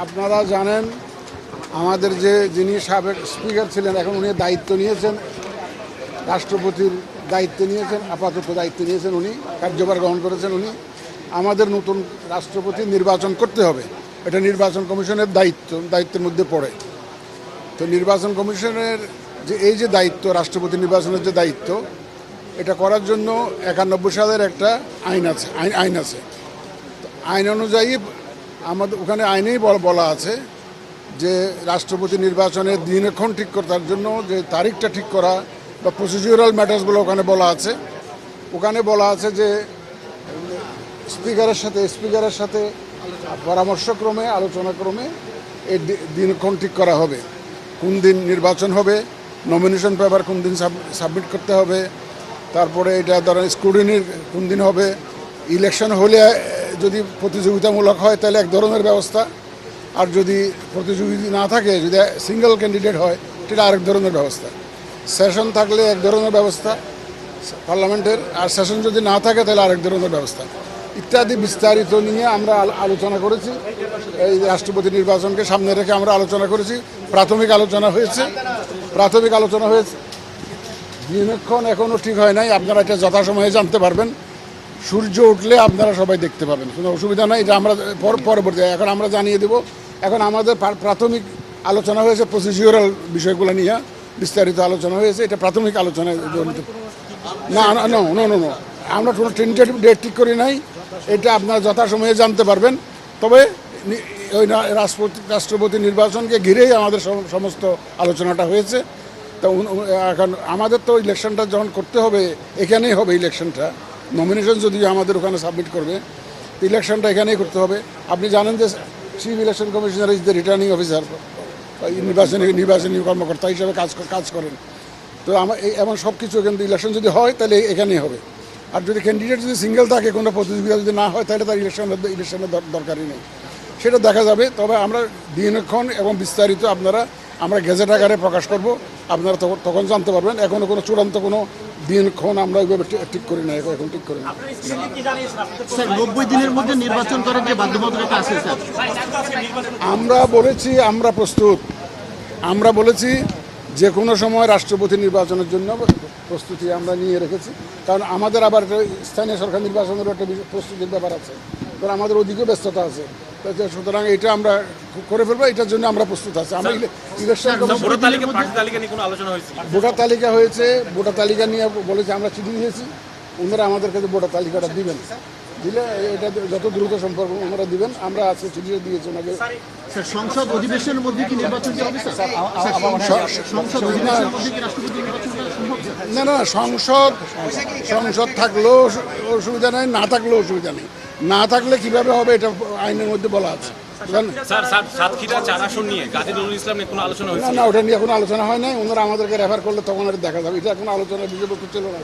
আপনারা জানেন আমাদের যিনি সাবেক স্পিকার ছিলেন, এখন উনি দায়িত্ব নিয়েছেন, রাষ্ট্রপতির দায়িত্ব নিয়েছেন, আপাতত দায়িত্ব নিয়েছেন, উনি কার্যভার গ্রহণ করেছেন। আমাদের নতুন রাষ্ট্রপতি নির্বাচন করতে হবে, এটা নির্বাচন কমিশনের দায়িত্বের মধ্যে পড়ে। তো নির্বাচন কমিশনের এই যে দায়িত্ব, রাষ্ট্রপতি নির্বাচনের যে দায়িত্ব, এটা করার জন্য 91 সালের একটা আইন আছে। তো আইন অনুযায়ী আমাদের ওখানে আইনেই বলা আছে যে রাষ্ট্রপতি নির্বাচনের দিনক্ষণ ঠিক করার জন্য যে তারিখটা ঠিক করা বা প্রসিডিউরাল ম্যাটার্সগুলো ওখানে বলা আছে যে স্পিকারের সাথে পরামর্শক্রমে আলোচনাক্রমে এই দিনক্ষণ ঠিক করা হবে, কোন দিন নির্বাচন হবে, নমিনেশন পেপার কোন দিন সাবমিট করতে হবে, তারপরে এটা ধরেন স্ক্রুটিনির কোন দিন হবে, ইলেকশন হলে যদি প্রতিযোগিতামূলক হয় তাহলে এক ধরনের ব্যবস্থা, আর যদি প্রতিযোগিতা না থাকে, যদি সিঙ্গেল ক্যান্ডিডেট হয় সেটা আরেক ধরনের ব্যবস্থা, সেশন থাকলে এক ধরনের ব্যবস্থা পার্লামেন্টের, আর সেশন যদি না থাকে তাহলে আরেক ধরনের ব্যবস্থা ইত্যাদি বিস্তারিত নিয়ে আমরা আলোচনা করেছি। এই রাষ্ট্রপতি নির্বাচনকে সামনে রেখে আমরা আলোচনা করেছি। প্রাথমিক আলোচনা হয়েছে। দিনক্ষণ এখনও ঠিক হয় নাই, আপনারা এটা যথাসময়ে জানতে পারবেন। সূর্য উঠলে আপনারা সবাই দেখতে পাবেন, কোনো অসুবিধা নাই। এটা আমরা পরবর্তী এখন আমরা জানিয়ে দেব। এখন আমাদের প্রাথমিক আলোচনা হয়েছে, প্রসিডিউরাল বিষয়গুলো নিয়ে বিস্তারিত আলোচনা হয়েছে। এটা প্রাথমিক আলোচনায় না, আমরা কোনো টেন্টেটিভ ডেট ঠিক করি নাই। এটা আপনারা যথাসময়ে জানতে পারবেন। তবে ওই রাষ্ট্রপতি নির্বাচনকে ঘিরেই আমাদের সমস্ত আলোচনাটা হয়েছে। তো এখন আমাদের তো ইলেকশনটা যখন করতে হবে, এখানেই হবে ইলেকশনটা। নমিনেশন যদি আমাদের ওখানে সাবমিট করবে, তো ইলেকশনটা এখানেই করতে হবে। আপনি জানেন যে chief election commissioner is the returning officer, নির্বাচনী কর্মকর্তা হিসাবে কাজ করেন। তো এমন সব কিছু কিন্তু ইলেকশন যদি হয় তাহলে এখানেই হবে। আর যদি ক্যান্ডিডেট যদি সিঙ্গেল থাকে, কোনো প্রতিযোগিতা যদি না হয়, তাহলে তার ইলেকশনের দরকারই নেই, সেটা দেখা যাবে। তবে আমরা দিনক্ষণ এবং বিস্তারিত আমরা গেজেট আকারে প্রকাশ করব, আপনারা তখন জানতে পারবেন। এখনও কোনো চূড়ান্ত কোনো দিনক্ষণ আমরা ওইভাবে ঠিক করি না, এখন ঠিক করি না। 90 দিনের মধ্যে নির্বাচন করার যে বাধ্যবাধকতা আছে স্যার, আমরা বলেছি আমরা প্রস্তুত। আমরা বলেছি যে কোনো সময় রাষ্ট্রপতি নির্বাচনের জন্য প্রস্তুতি আমরা নিয়ে রেখেছি, কারণ আমাদের আবার একটা স্থানীয় সরকার নির্বাচনের একটা প্রস্তুতির ব্যাপার আছে, কারণ আমাদের ওদিকেও ব্যস্ততা আছে। সুতরাং এটা আমরা করে ফেলবো, এটার জন্য আমরা প্রস্তুত আছি। আমরা ইলেকশন ভোটার তালিকা হয়েছে, ভোটার তালিকা নিয়ে বলেছে, আমরা চিঠি দিয়েছি, ওনারা আমাদের কাছে ভোটার তালিকাটা দিবেন। দিলে এটা যত দ্রুত সম্পর্ক ওনারা দিবেন। আমরা আজকে চিঠিটা দিয়েছি ওনাকে। সংসদ অধিবেশনের মধ্যে কি নির্বাচন হবে? না, সংসদ থাকলেও অসুবিধা নেই, না থাকলেও অসুবিধা নেই। না থাকলে কিভাবে হবে এটা আইনের মধ্যে বলা আছে। না, ওটা নিয়ে কোনো আলোচনা হয় নাই। ওনারা আমাদেরকে রেফার করলে তখন আর দেখা যাবে। এটা কোনো আলোচনার বিষয়বস্তু ছিল না।